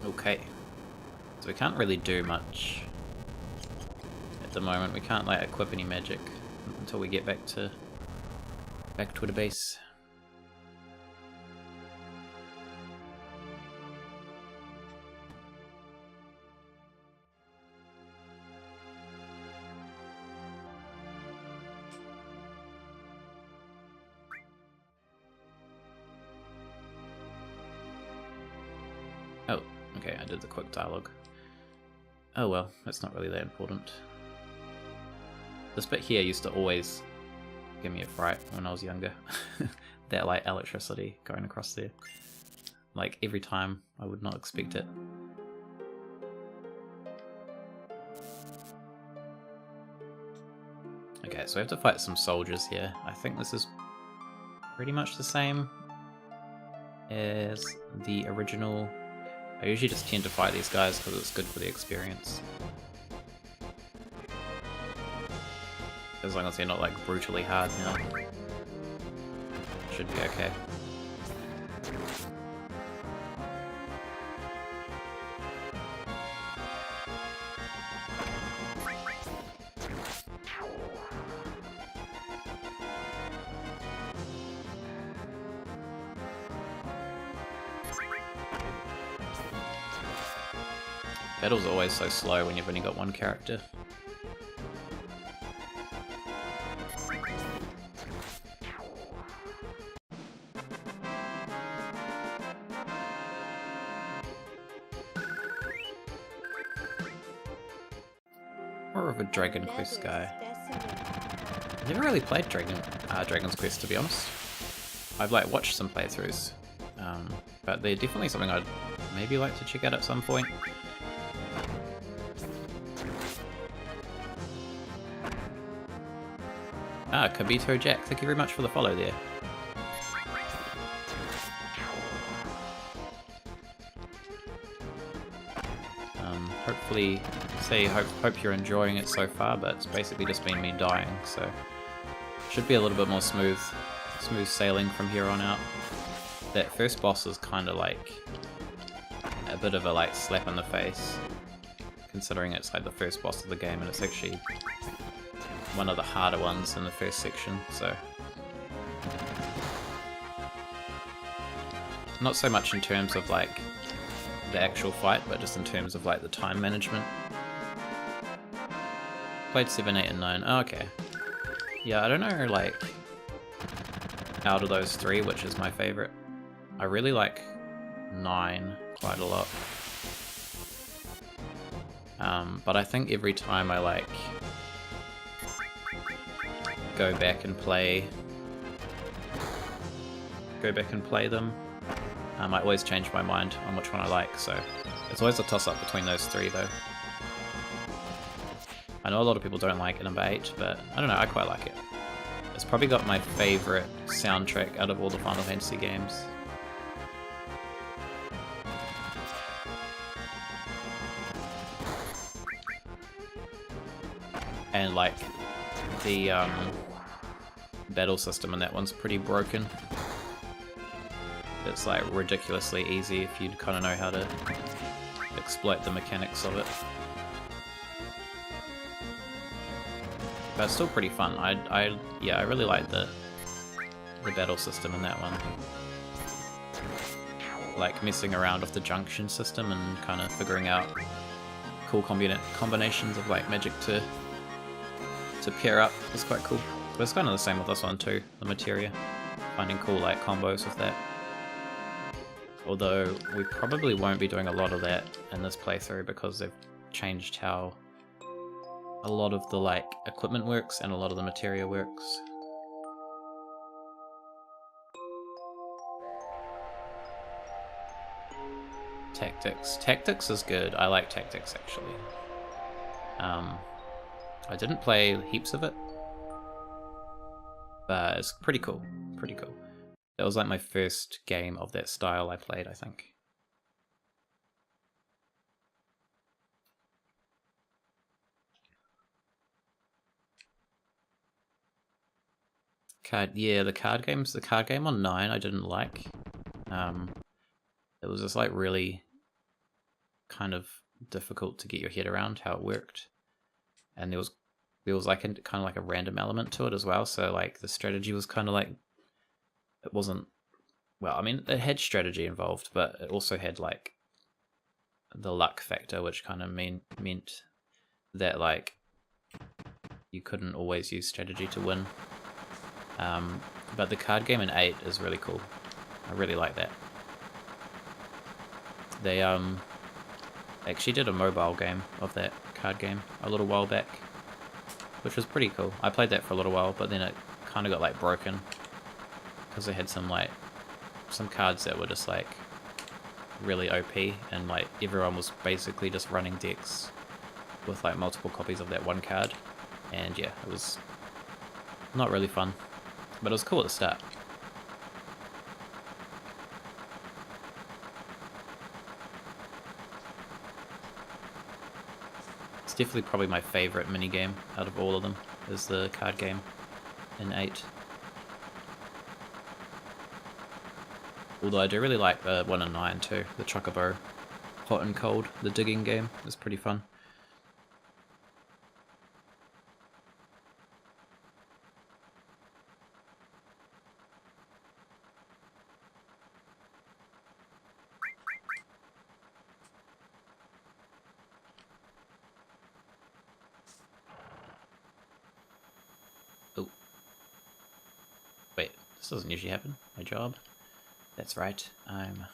Okay. So we can't really do much at the moment. We can't like equip any magic until we get back to the base. Oh, okay, I did the quick dialogue. Oh well, that's not really that important. This bit here used to always give me a fright when I was younger. That like electricity going across there. Like every time, I would not expect it. Okay, so we have to fight some soldiers here. I think this is pretty much the same as the original. I usually just tend to fight these guys because it's good for the experience. As long as they're not like brutally hard now. Should be okay. Battle's always so slow when you've only got one character. More of a Dragon Quest guy. I've never really played Dragon's Quest, to be honest. I've like watched some playthroughs, but they're definitely something I'd maybe like to check out at some point. Ah, Kabito Jack, thank you very much for the follow there. Hopefully, hope you're enjoying it so far, but it's basically just been me dying, so should be a little bit more smooth sailing from here on out. That first boss is kind of like a bit of a like slap in the face, considering it's like the first boss of the game and it's actually one of the harder ones in the first section, so not so much in terms of like the actual fight, but just in terms of like the time management. Played 7, 8, and 9. Oh, okay. Yeah, I don't know like out of those three which is my favorite. I really like 9 quite a lot. But I think every time I like go back and play them, I always change my mind on which one I like, so it's always a toss-up between those three though. I know a lot of people don't like number 8, but I don't know, I quite like it. It's probably got my favourite soundtrack out of all the Final Fantasy games. And like the battle system in that one's pretty broken. It's like ridiculously easy if you kind of know how to exploit the mechanics of it. But it's still pretty fun. Yeah, I really like the battle system in that one. Like messing around with the junction system and kind of figuring out cool combinations of like magic to pair up is quite cool. But it's kind of the same with this one too, the materia. Finding cool like combos with that. Although we probably won't be doing a lot of that in this playthrough because they've changed how a lot of the like equipment works and a lot of the materia works. Tactics. Tactics is good. I like Tactics actually. I didn't play heaps of it, but it's pretty cool. Pretty cool. That was like my first game of that style I played, I think. Yeah, the card game on 9 I didn't like. It was just like really kind of difficult to get your head around how it worked, and there was like kind of like a random element to it as well. So like the strategy was kind of like, it wasn't, well, I mean, it had strategy involved, but it also had like the luck factor, which kind of meant that like you couldn't always use strategy to win. But the card game in 8 is really cool. I really like that. They actually did a mobile game of that card game a little while back, which was pretty cool. I played that for a little while, but then it kind of got like broken because they had some cards that were just like really OP, and like everyone was basically just running decks with like multiple copies of that one card, and yeah, it was not really fun, but it was cool at the start. It's definitely probably my favorite minigame out of all of them, is the card game in 8. Although I do really like the one in 9 too, the Chocobo Hot and Cold, the digging game is pretty fun. Oh. Wait, this doesn't usually happen. My job. That's right, I'm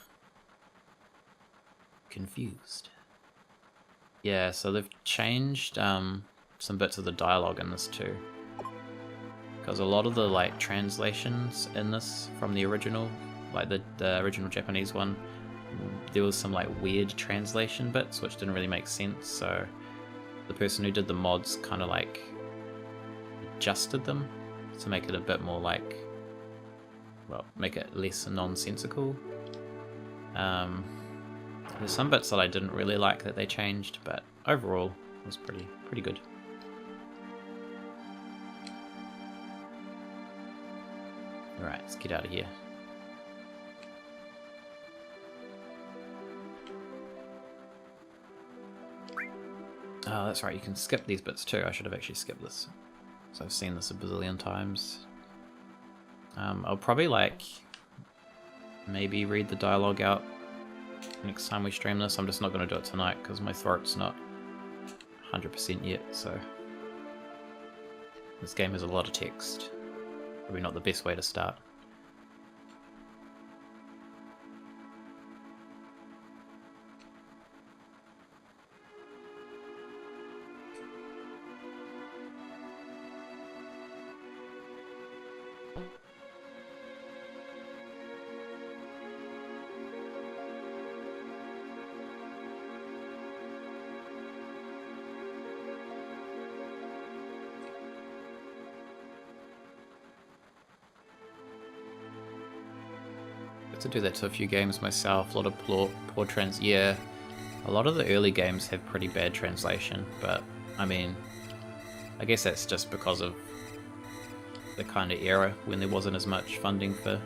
confused. Yeah, so they've changed some bits of the dialogue in this too. Because a lot of the like translations in this from the original, like the original Japanese one, there was some like weird translation bits which didn't really make sense, so the person who did the mods kind of like adjusted them to make it a bit more like, well, make it less nonsensical. There's some bits that I didn't really like that they changed, but overall it was pretty good. Alright, let's get out of here. Oh, that's right, you can skip these bits too. I should have actually skipped this, so I've seen this a bazillion times. I'll probably like maybe read the dialogue out next time we stream this. I'm just not going to do it tonight because my throat's not 100% yet, so this game has a lot of text. Probably not the best way to start. To do that to a few games myself, a lot of poor trans. Yeah, a lot of the early games have pretty bad translation, but I mean, I guess that's just because of the kind of era when there wasn't as much funding for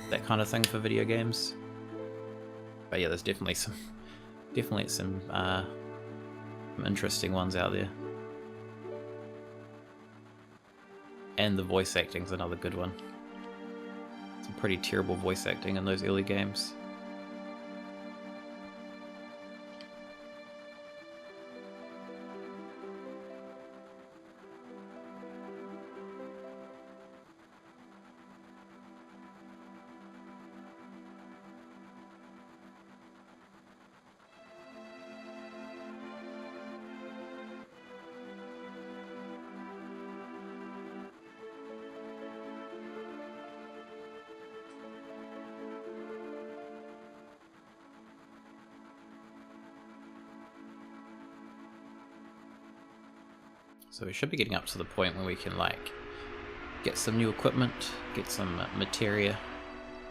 that kind of thing for video games. But yeah, there's definitely some interesting ones out there, and the voice acting's another good one. Some pretty terrible voice acting in those early games. So we should be getting up to the point where we can like get some new equipment, get some materia,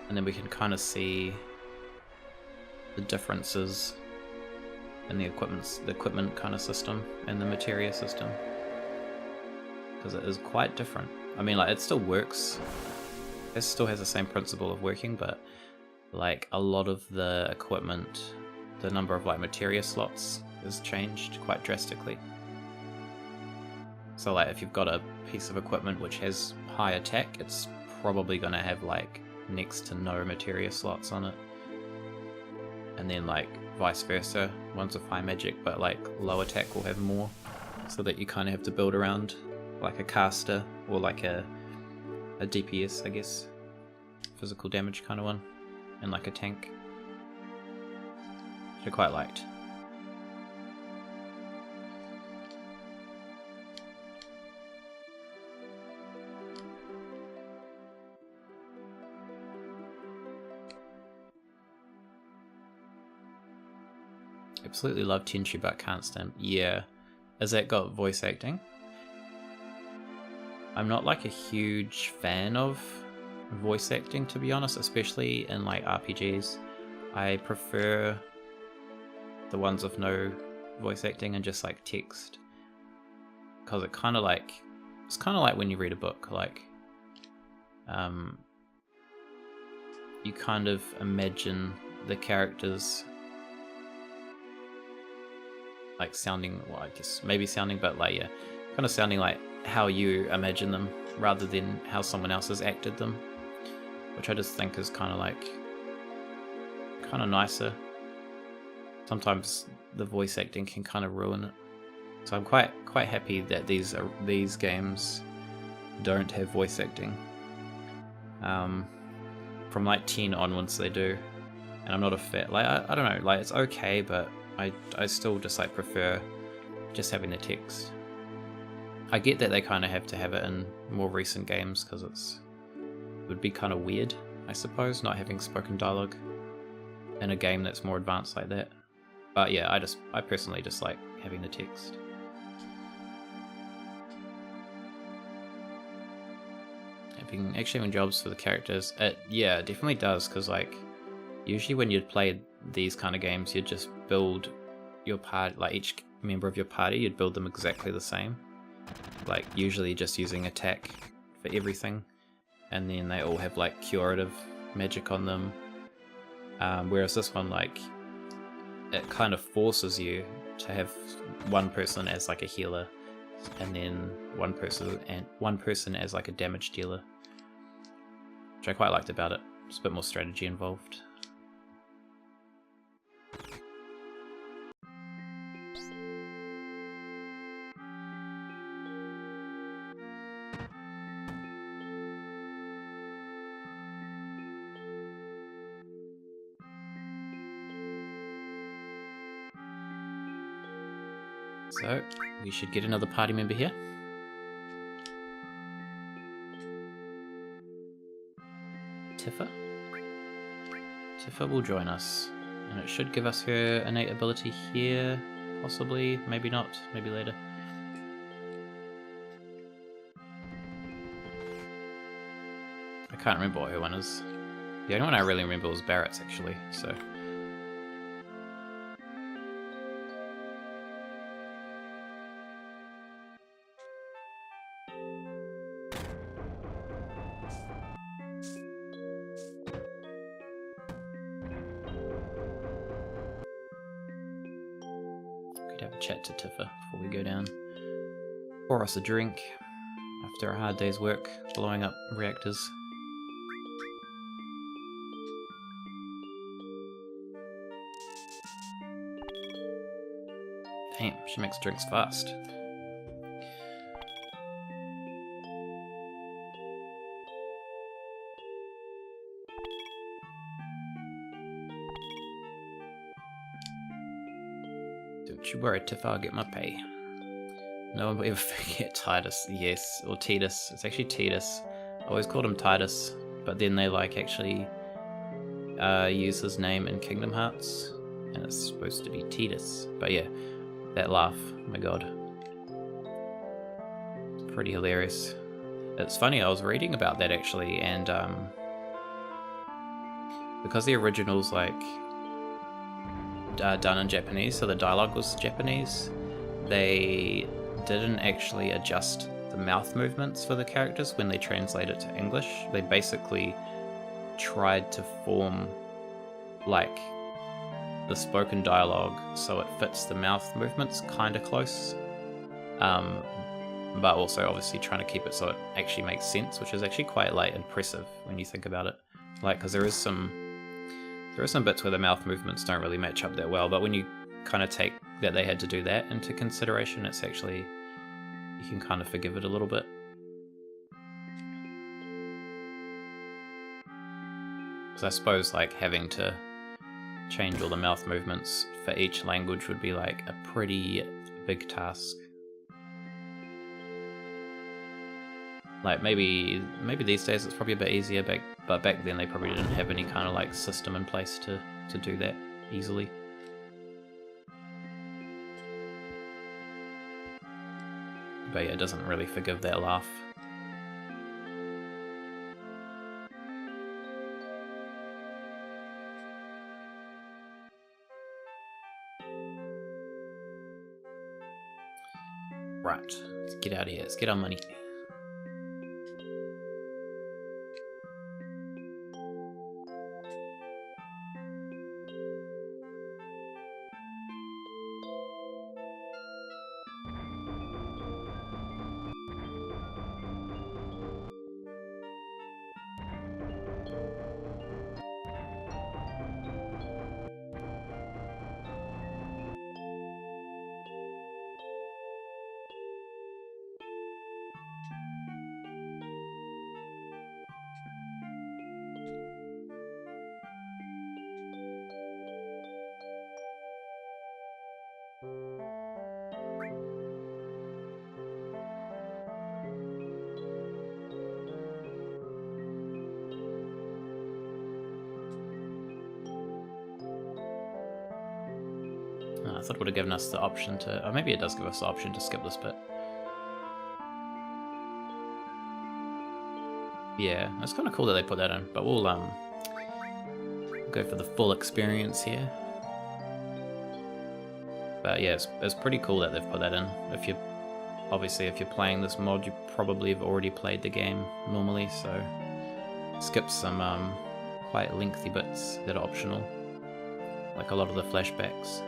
and then we can kind of see the differences in the equipment kind of system and the materia system, because it is quite different. I mean, like, it still works, it still has the same principle of working, but like a lot of the equipment the number of like materia slots is changed quite drastically. So like if you've got a piece of equipment which has high attack, it's probably going to have like next to no materia slots on it. And then like vice versa, ones with high magic but like low attack will have more, so that you kind of have to build around like a caster or like a DPS, I guess, physical damage kind of one, and like a tank, which I quite liked. Absolutely love Tenchi but can't stand. Yeah. Has that got voice acting? I'm not like a huge fan of voice acting, to be honest, especially in like RPGs. I prefer the ones with no voice acting and just like text. Because it's kind of like when you read a book, like you kind of imagine the characters like sounding, well, I guess maybe sounding, but like, yeah, kind of sounding like how you imagine them rather than how someone else has acted them, which I just think is kind of nicer. Sometimes the voice acting can kind of ruin it, so I'm quite happy that these games don't have voice acting. From like 10 onwards they do, and I'm not a fan. Like I don't know, like it's okay, but I still just like prefer just having the text. I get that they kind of have to have it in more recent games because it would be kind of weird, I suppose, not having spoken dialogue in a game that's more advanced like that. But yeah, I personally just like having the text. Having jobs for the characters, yeah, it definitely does, because like usually when you'd play these kind of games, you'd just build your party, like each member of your party, you'd build them exactly the same, like usually just using attack for everything, and then they all have like curative magic on them, whereas this one, like, it kind of forces you to have one person as like a healer, and then one person as like a damage dealer, which I quite liked about it. There's a bit more strategy involved. So, we should get another party member here. Tifa. Tifa will join us, and it should give us her innate ability here, possibly, maybe not, maybe later. I can't remember what her one is. The only one I really remember was Barrett's, actually, so... have a chat to Tifa before we go down. Pour us a drink after a hard day's work blowing up reactors. Damn, she makes drinks fast. Don't you worry, Tifa, I'll get my pay. No one will ever forget Titus. Yes, or Titus. It's actually Titus. I always called him Titus, but then they like actually use his name in Kingdom Hearts, and it's supposed to be Titus. But yeah, that laugh, oh my god. Pretty hilarious. It's funny, I was reading about that actually, and because the original's like done in Japanese, so the dialogue was Japanese, they didn't actually adjust the mouth movements for the characters when they translate it to English. They basically tried to form like the spoken dialogue so it fits the mouth movements kind of close. But also obviously trying to keep it so it actually makes sense, which is actually quite like impressive when you think about it. Like, because there are some bits where the mouth movements don't really match up that well, but when you kind of take that they had to do that into consideration, it's actually, you can kind of forgive it a little bit. Because I suppose like having to change all the mouth movements for each language would be like a pretty big task. Like maybe these days it's probably a bit easier, but back then they probably didn't have any kind of like system in place to do that easily. But yeah, it doesn't really forgive that laugh. Right, let's get out of here. Let's get our money. I thought it would have given us the option to, or maybe it does give us the option to skip this bit. Yeah, it's kind of cool that they put that in, but we'll go for the full experience here. But yeah, it's pretty cool that they've put that in. Obviously if you're playing this mod, you probably have already played the game normally, so skip some quite lengthy bits that are optional, like a lot of the flashbacks.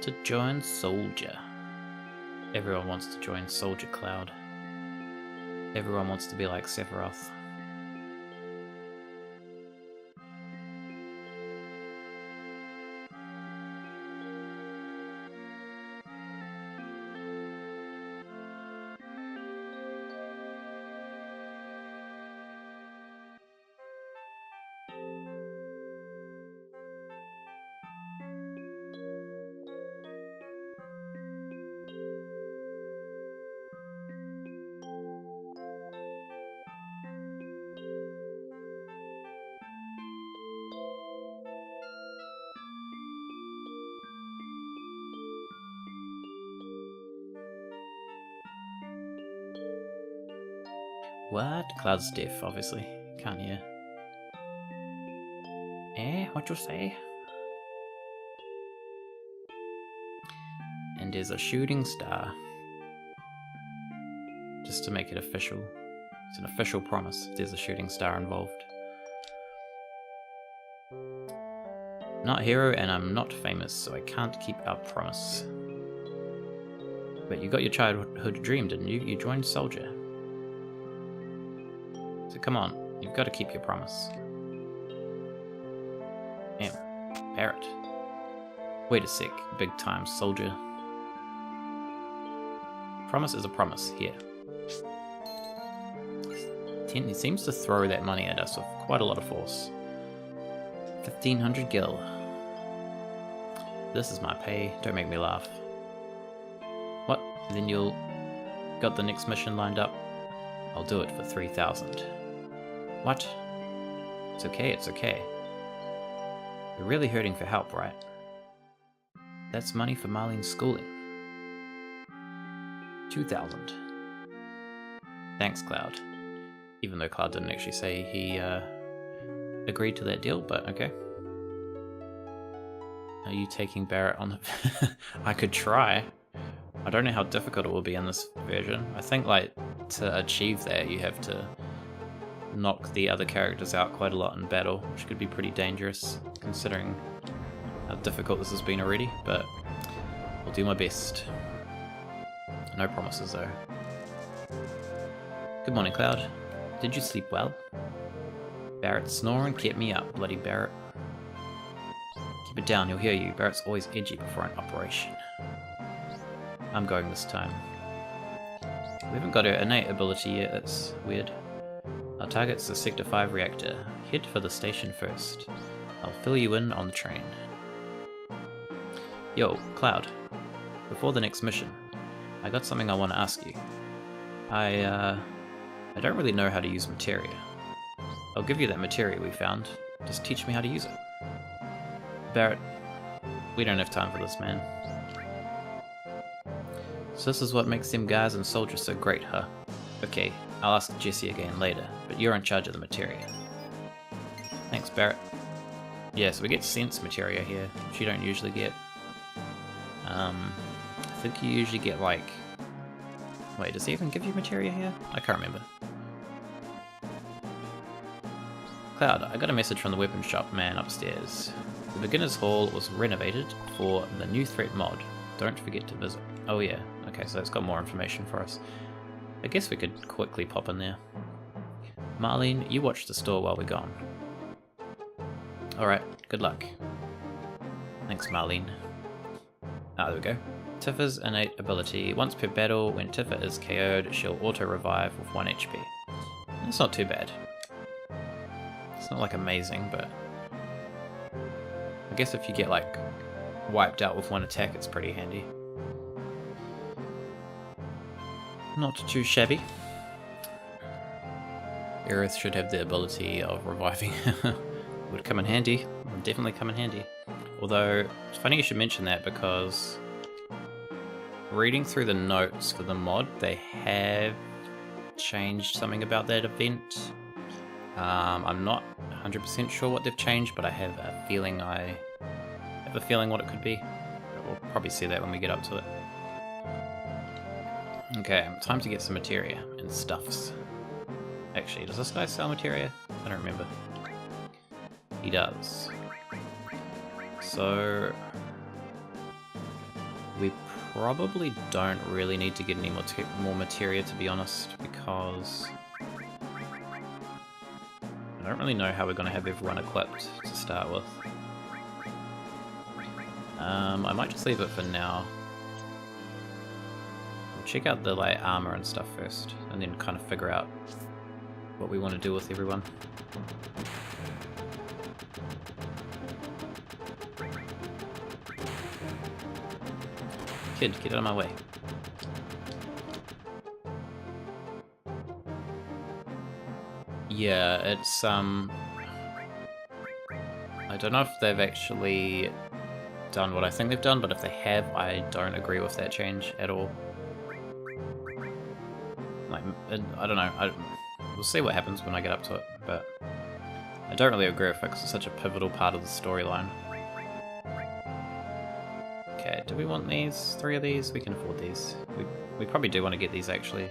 To join Soldier. Everyone wants to join Soldier Cloud. Everyone wants to be like Sephiroth. What? Cloud's deaf, obviously. Can't hear. Eh? What you say? And there's a shooting star. Just to make it official. It's an official promise if there's a shooting star involved. Not hero and I'm not famous, so I can't keep our promise. But you got your childhood dream, didn't you? You joined Soldier. So come on, you've got to keep your promise. Damn, Barrett. Wait a sec, big time Soldier. Promise is a promise, here. He seems to throw that money at us with quite a lot of force. 1,500 gil. This is my pay, don't make me laugh. What? Then you'll... got the next mission lined up? I'll do it for 3,000. What? It's okay, it's okay. You're really hurting for help, right? That's money for Marlene's schooling. 2,000. Thanks, Cloud. Even though Cloud didn't actually say he agreed to that deal, but okay. Are you taking Barrett on the... I could try. I don't know how difficult it will be in this version. I think, like, to achieve that, you have to knock the other characters out quite a lot in battle, which could be pretty dangerous, considering how difficult this has been already, but I'll do my best. No promises, though. Good morning, Cloud. Did you sleep well? Barrett's snoring kept me up, bloody Barrett. Keep it down, he'll hear you. Barrett's always edgy before an operation. I'm going this time. We haven't got her innate ability yet, it's weird. Our target's the Sector 5 reactor. Head for the station first. I'll fill you in on the train. Yo, Cloud. Before the next mission, I got something I want to ask you. I don't really know how to use materia. I'll give you that materia we found. Just teach me how to use it. Barrett, we don't have time for this, man. So this is what makes them guys and soldiers so great, huh? Okay, I'll ask Jessie again later, but you're in charge of the materia. Thanks, Barrett. Yeah, so we get sense materia here, which you don't usually get. I think you usually get like... Wait, does he even give you materia here? I can't remember. Cloud, I got a message from the weapon shop man upstairs. The beginner's hall was renovated for the new threat mod. Don't forget to visit. Oh yeah, okay, so it's got more information for us. I guess we could quickly pop in there. Marlene, you watch the store while we're gone. Alright, good luck. Thanks, Marlene. Ah, there we go. Tifa's innate ability. Once per battle, when Tifa is KO'd, she'll auto-revive with 1 HP. That's not too bad. It's not like amazing, but... I guess if you get like wiped out with 1 attack, it's pretty handy. Not too shabby. Aerith should have the ability of reviving. Would come in handy. Would definitely come in handy. Although, it's funny you should mention that because reading through the notes for the mod, they have changed something about that event. I'm not 100% sure what they've changed, but I have a feeling what it could be. We'll probably see that when we get up to it. Okay, time to get some materia and stuffs. Actually, does this guy sell materia? I don't remember. He does. So we probably don't really need to get any more materia, to be honest, because I don't really know how we're going to have everyone equipped to start with. I might just leave it for now. We'll check out the like armor and stuff first, and then kind of figure out what we want to do with everyone. Kid, get out of my way. Yeah, it's I don't know if they've actually done what I think they've done, but if they have, I don't agree with that change at all. Like, I don't know, we'll see what happens when I get up to it, but I don't really agree with it because it's such a pivotal part of the storyline. Okay, do we want these? 3 of these? We can afford these. We probably do want to get these, actually.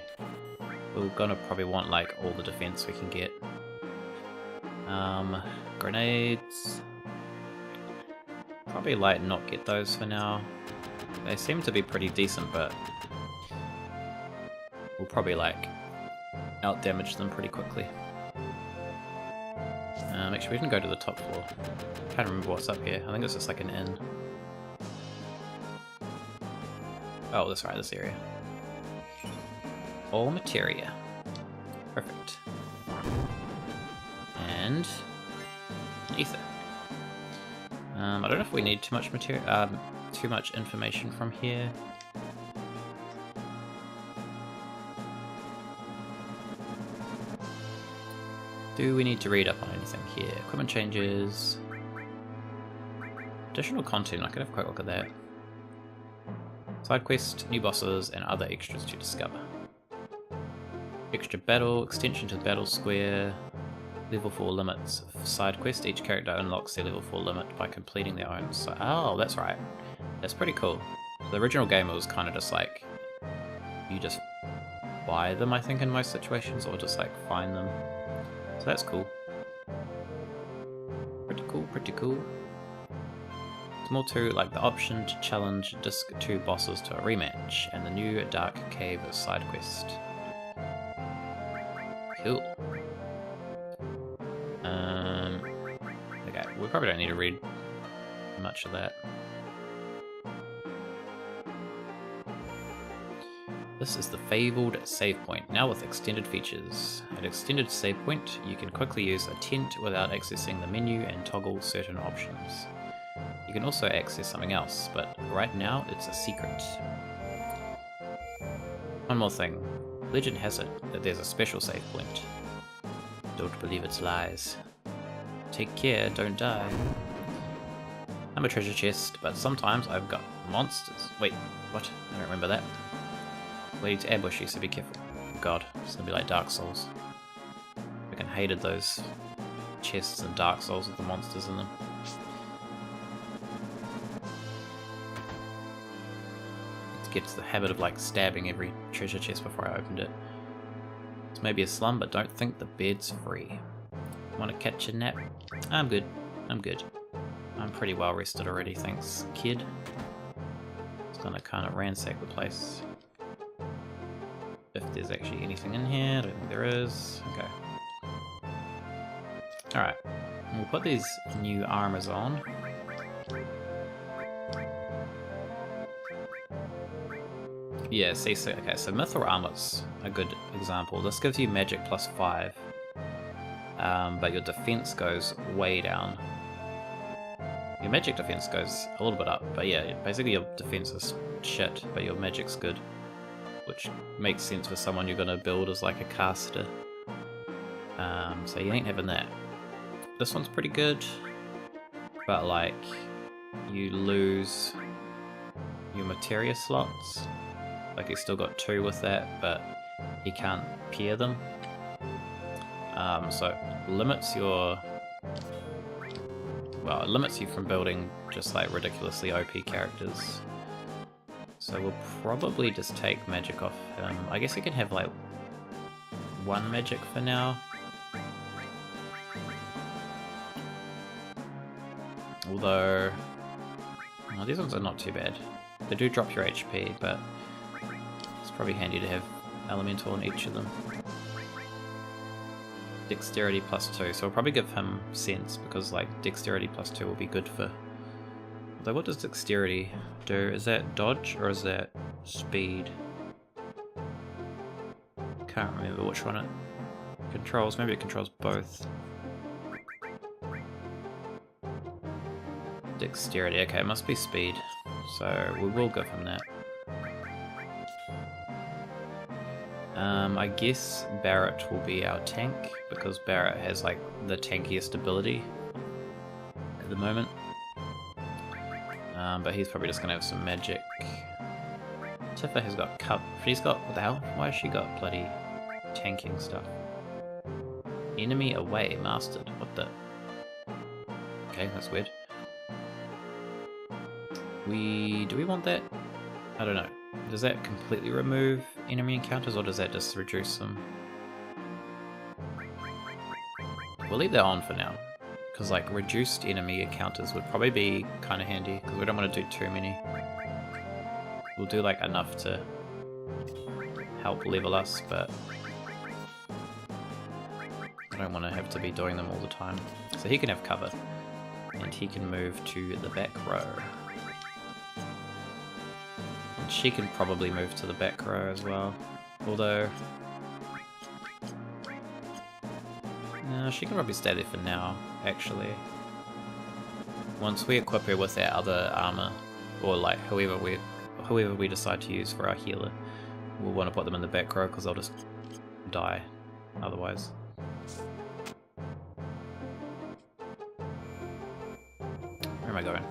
We're gonna probably want, like, all the defense we can get. Grenades. Probably, like, not get those for now. They seem to be pretty decent, but we'll probably, like, out-damage them pretty quickly. Actually, we can go to the top floor. I can't remember what's up here. I think it's just, like, an inn. Oh, that's right, this area. All materia. Perfect. And ether. I don't know if we need too much material, too much information from here. Do we need to read up on anything here? Equipment changes. Additional content, I could have a quick look at that. Side quest, new bosses, and other extras to discover. Extra battle, extension to the battle square, level 4 limits. Side quest, each character unlocks their level 4 limit by completing their own. So, oh, that's right. That's pretty cool. The original game was kind of just like, you just buy them, I think, in most situations, or just like find them. So that's cool. Pretty cool, pretty cool. It's more to like the option to challenge Disc 2 bosses to a rematch, and the new Dark Cave side quest. Cool. Okay, we probably don't need to read much of that. This is the fabled save point, now with extended features. At extended save point, you can quickly use a tent without accessing the menu and toggle certain options. You can also access something else, but right now it's a secret. One more thing. Legend has it that there's a special save point. Don't believe its lies. Take care, don't die. I'm a treasure chest, but sometimes I've got monsters. Wait, what? I don't remember that. Lady to ambush you, so be careful. God, it's gonna be like Dark Souls. I freaking hated those chests in Dark Souls with the monsters in them. To get to the habit of like stabbing every treasure chest before I opened it. It's maybe a slum, but don't think the bed's free. Want to catch a nap? I'm good. I'm good. I'm pretty well rested already, thanks, kid. Just gonna kind of ransack the place. If there's actually anything in here, I don't think there is. Okay. Alright. We'll put these new armors on. Yeah, see, so, okay, so Mithril Armor's a good example. This gives you magic +5, but your defense goes way down. Your magic defense goes a little bit up, but yeah, basically your defense is shit, but your magic's good. Which makes sense for someone you're gonna build as like a caster. So you ain't having that. This one's pretty good, but like, you lose your materia slots. Like he's still got 2 with that, but he can't pair them. So it limits your... Well, it limits you from building just like ridiculously OP characters. So we'll probably just take magic off him. I guess he can have like 1 magic for now. Although, well, these ones are not too bad. They do drop your HP, but it's probably handy to have elemental in each of them. Dexterity +2, so we'll probably give him sense, because like dexterity +2 will be good for... Although what does dexterity do? Is that dodge or is that speed? Can't remember which one it controls. Maybe it controls both. Dexterity, okay, it must be speed. So we will give him that. I guess Barrett will be our tank, because Barrett has like the tankiest ability at the moment. But he's probably just gonna have some magic. Tifa has got cup. She's got, what the hell? Why has she got bloody tanking stuff? Enemy away, mastered. What the? Okay, that's weird. Do we want that? I don't know. Does that completely remove enemy encounters, or does that just reduce them? We'll leave that on for now, because like reduced enemy encounters would probably be kind of handy, because we don't want to do too many. We'll do like enough to help level us, but I don't want to have to be doing them all the time. So he can have cover, and he can move to the back row. And she can probably move to the back row as well, although... No, she can probably stay there for now, actually. Once we equip her with our other armor, or like whoever we decide to use for our healer, we'll want to put them in the back row, because they'll just die otherwise. Where am I going?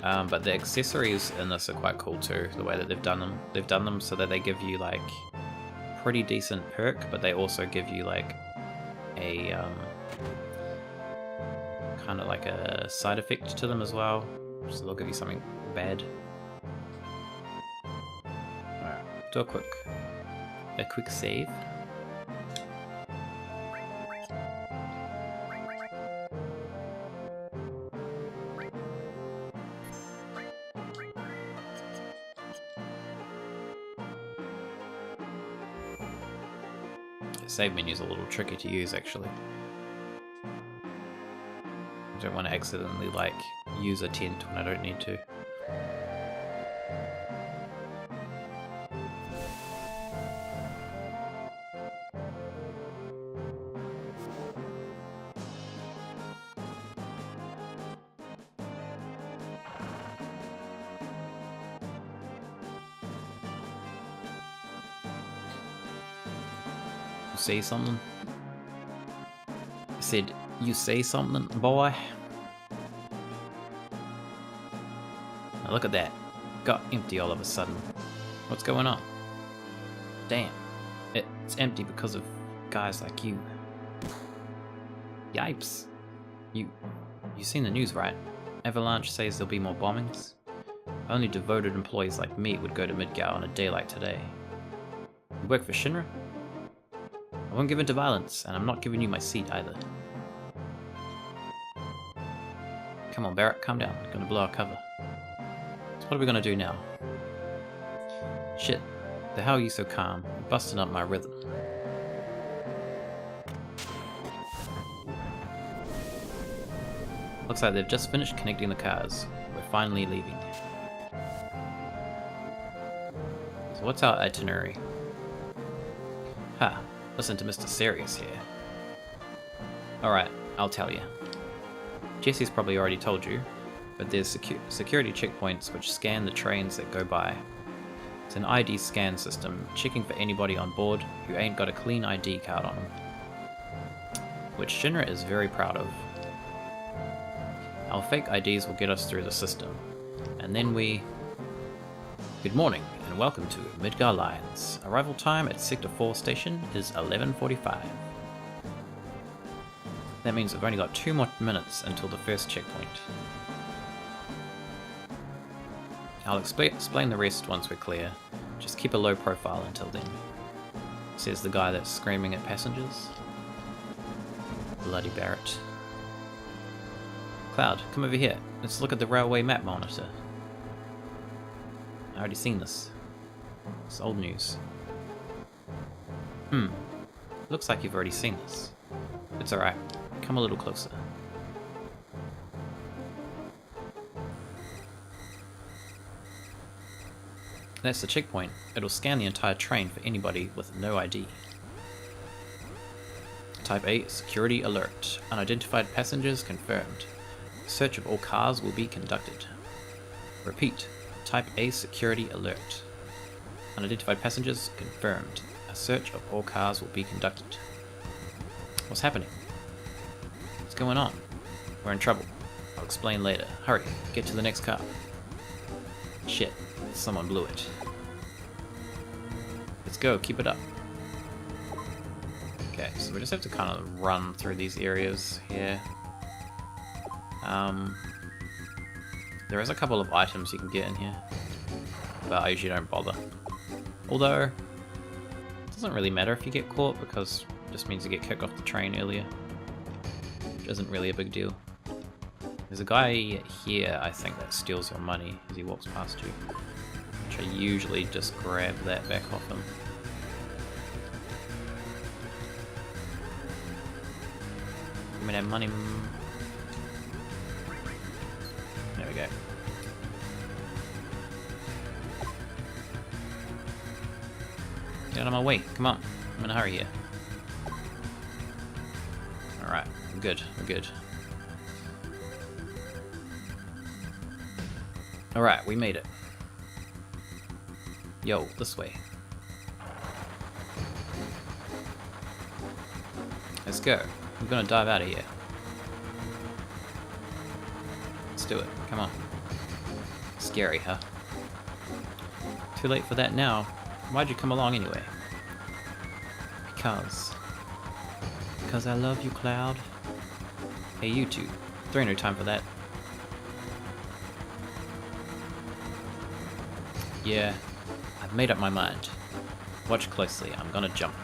But the accessories in this are quite cool too, the way that they've done them. They've done them so that they give you like pretty decent perk, but they also give you like a kind of like a side effect to them as well. So they'll give you something bad. Alright, do a quick save. Save menu's a little tricky to use, actually. I don't want to accidentally, like, use a tent when I don't need to. Say something? I said, you say something, boy? Now look at that. Got empty all of a sudden. What's going on? Damn. It's empty because of guys like you. Yipes. You seen the news, right? Avalanche says there'll be more bombings. Only devoted employees like me would go to Midgar on a day like today. You work for Shinra? I won't give in to violence, and I'm not giving you my seat either. Come on, Barrett, calm down. I'm gonna blow our cover. So what are we gonna do now? Shit, the hell are you so calm? You're busting up my rhythm. Looks like they've just finished connecting the cars. We're finally leaving. So what's our itinerary? Ha. Listen to Mr. Serious here. Alright, I'll tell you. Jesse's probably already told you, but there's security checkpoints which scan the trains that go by. It's an ID scan system, checking for anybody on board who ain't got a clean ID card on them. Which Shinra is very proud of. Our fake IDs will get us through the system. And then we... Good morning, and welcome to Midgar Lines. Arrival time at Sector 4 station is 11:45. That means we've only got 2 more minutes until the first checkpoint. I'll explain the rest once we're clear. Just keep a low profile until then. Says the guy that's screaming at passengers. Bloody Barrett. Cloud, come over here. Let's look at the railway map monitor. I already seen this. It's old news. Looks like you've already seen this. It's alright. Come a little closer. That's the checkpoint. It'll scan the entire train for anybody with no ID. Type A, security alert. Unidentified passengers confirmed. Search of all cars will be conducted. Repeat. Type A, security alert. Unidentified passengers confirmed. A search of all cars will be conducted. What's happening? What's going on? We're in trouble. I'll explain later. Hurry, get to the next car. Shit, someone blew it. Let's go, keep it up. Okay, so we just have to kind of run through these areas here. There is a couple of items you can get in here, but I usually don't bother. Although, it doesn't really matter if you get caught, because it just means you get kicked off the train earlier. Which isn't really a big deal. There's a guy here, I think, that steals your money as he walks past you. Which I usually just grab that back off him. Give me that money. There we go. Get out of my way. Come on. I'm in a hurry here. Alright. We're good. We're good. Alright. We made it. Yo, this way. Let's go. We're gonna dive out of here. Let's do it. Come on. Scary, huh? Too late for that now. Why'd you come along anyway? Because I love you, Cloud. Hey, you two. There ain't no time for that. Yeah, I've made up my mind. Watch closely, I'm gonna jump.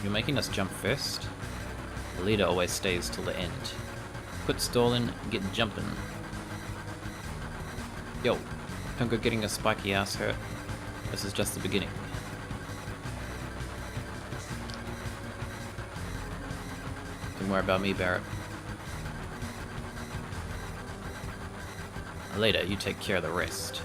You're making us jump first? The leader always stays till the end. Quit stalling, get jumping. Yo, don't go getting a spiky ass hurt. This is just the beginning. Don't worry about me, Barret. Later, you take care of the rest.